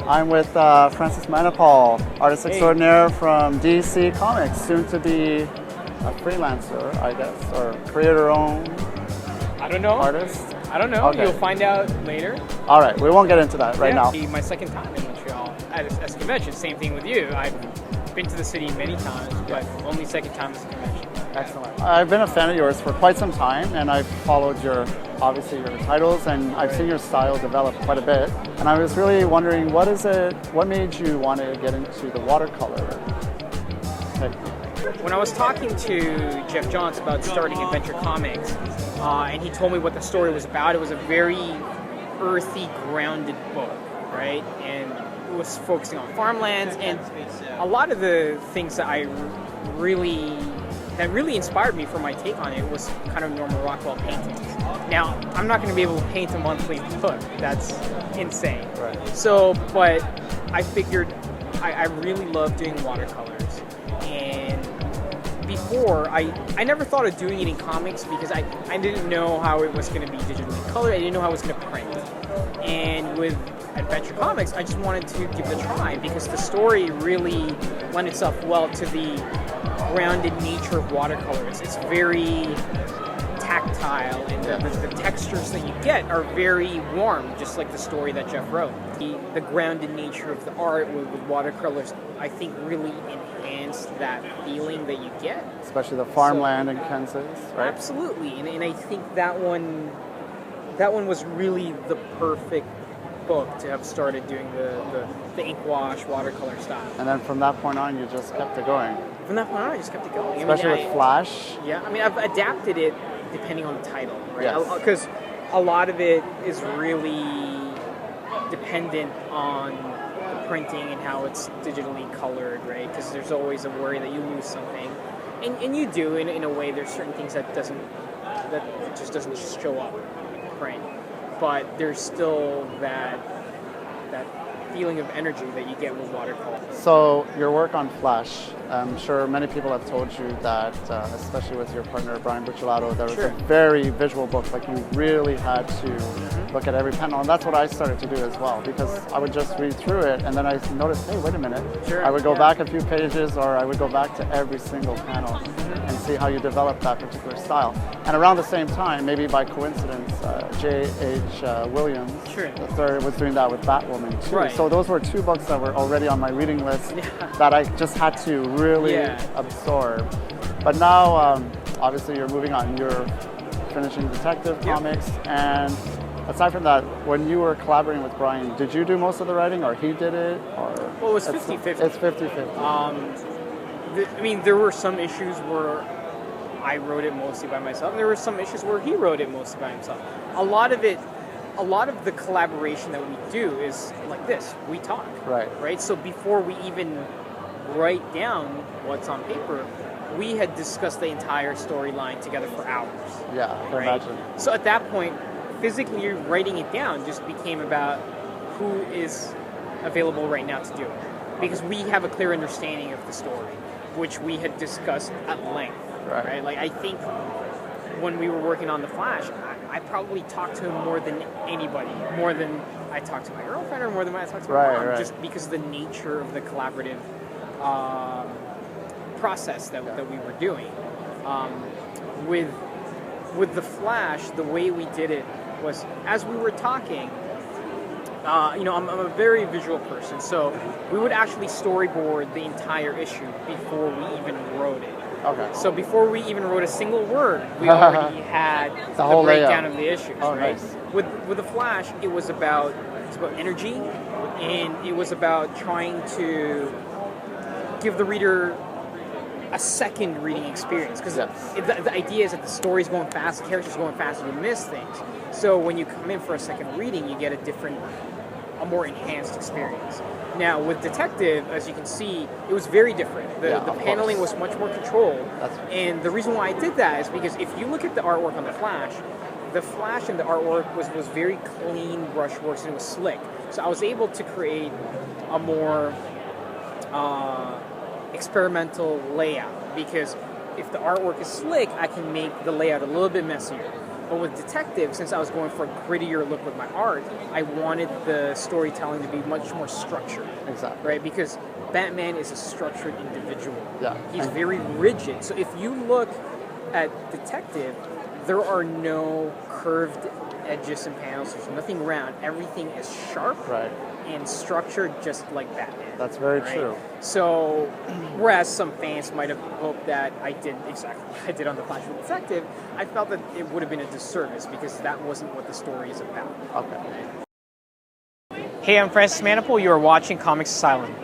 I'm with Francis Manapul, artist extraordinaire from DC Comics, soon to be a freelancer, I guess, or creator-owned I don't know. artist. I don't know. Okay. You'll find out later. All right, we won't get into that right now. My second time in Montreal at a convention. Same thing with you. I've been to the city many times, but only second time at a convention. Excellent. I've been a fan of yours for quite some time, and I've followed obviously your titles, and I've seen your style develop quite a bit. And I was really wondering, what made you want to get into the watercolor technique? When I was talking to Jeff Johns about starting Adventure Comics, and he told me what the story was about, it was a very earthy, grounded book, right? And it was focusing on farmlands, and a lot of the things that really inspired me for my take on it was kind of Norman Rockwell paintings. Now, I'm not going to be able to paint a monthly book. That's insane. Right. So, but I figured I really love doing watercolors. And before, I never thought of doing it in comics because I didn't know how it was going to be digitally colored. I didn't know how it was going to print. And with Adventure Comics, I just wanted to give it a try because the story really lent itself well to the grounded nature of watercolors. It's very tactile, and the textures that you get are very warm, just like the story that Jeff wrote. The grounded nature of the art with watercolors, I think, really enhanced that feeling that you get. Especially the farmland in Kansas, right? Absolutely, and I think that one was really the perfect book to have started doing the ink wash watercolor style. And then from that point on, you just kept it going. From that point on, I just kept it going. Especially with Flash. Yeah, I mean, I've adapted it depending on the title, right? Yes. Because a lot of it is really dependent on the printing and how it's digitally colored, right? Because there's always a worry that you lose something, and you do in a way. There's certain things that just doesn't show up in print, but there's still that feeling of energy that you get with watercolor. So your work on Flash, I'm sure many people have told you that, especially with your partner Brian Buccellato, that was a very visual book. Like you really had to look at every panel, and that's what I started to do as well. Because I would just read through it, and then I noticed, hey, wait a minute. I would go back a few pages, or I would go back to every single panel and see how you develop that particular style. And around the same time, maybe by coincidence, J.H. Williams was doing that with Batwoman too. Right. So those were two books that were already on my reading list that I just had to really absorb. But now, obviously, you're moving on. You're finishing Detective Comics, and aside from that, when you were collaborating with Brian, did you do most of the writing, or he did it? Or well, it was 50-50. It's 50-50. I mean, there were some issues where I wrote it mostly by myself, and there were some issues where he wrote it mostly by himself. A lot of the collaboration that we do is like this. We talk. Right? So before we even write down what's on paper, we had discussed the entire storyline together for hours. Yeah, I can imagine. So at that point, physically writing it down just became about who is available right now to do it. Because we have a clear understanding of the story, which we had discussed at length. Right? Like, I think when we were working on The Flash, I probably talked to him more than anybody, more than I talked to my girlfriend or more than I talked to my mom, just because of the nature of the collaborative process that we were doing. With The Flash, the way we did it was, as we were talking, I'm a very visual person, so we would actually storyboard the entire issue before we even wrote it. Okay. So before we even wrote a single word, we already had the whole breakdown of the issues, right? Nice. With The Flash, it was about energy, and it was about trying to give the reader a second reading experience. Because the idea is that the story's going fast, the character's going fast, and you miss things. So when you come in for a second reading, you get a more enhanced experience. Now, with Detective, as you can see, it was very different. The paneling was much more controlled. And the reason why I did that is because if you look at the artwork on The Flash and the artwork was very clean brushworks, and it was slick. So I was able to create a more experimental layout, because if the artwork is slick, I can make the layout a little bit messier. But with Detective, since I was going for a grittier look with my art, I wanted the storytelling to be much more structured. Exactly. Right? Because Batman is a structured individual. Yeah. He's very rigid. So if you look at Detective, there are no curved edges and panels. There's nothing round. Everything is sharp Right. and structured just like Batman. That's very right? true. So, whereas some fans might have hoped that I did exactly what I did on The Flash with Detective, I felt that it would have been a disservice because that wasn't what the story is about. Okay. Hey, I'm Francis Manapul. You are watching Comics Asylum.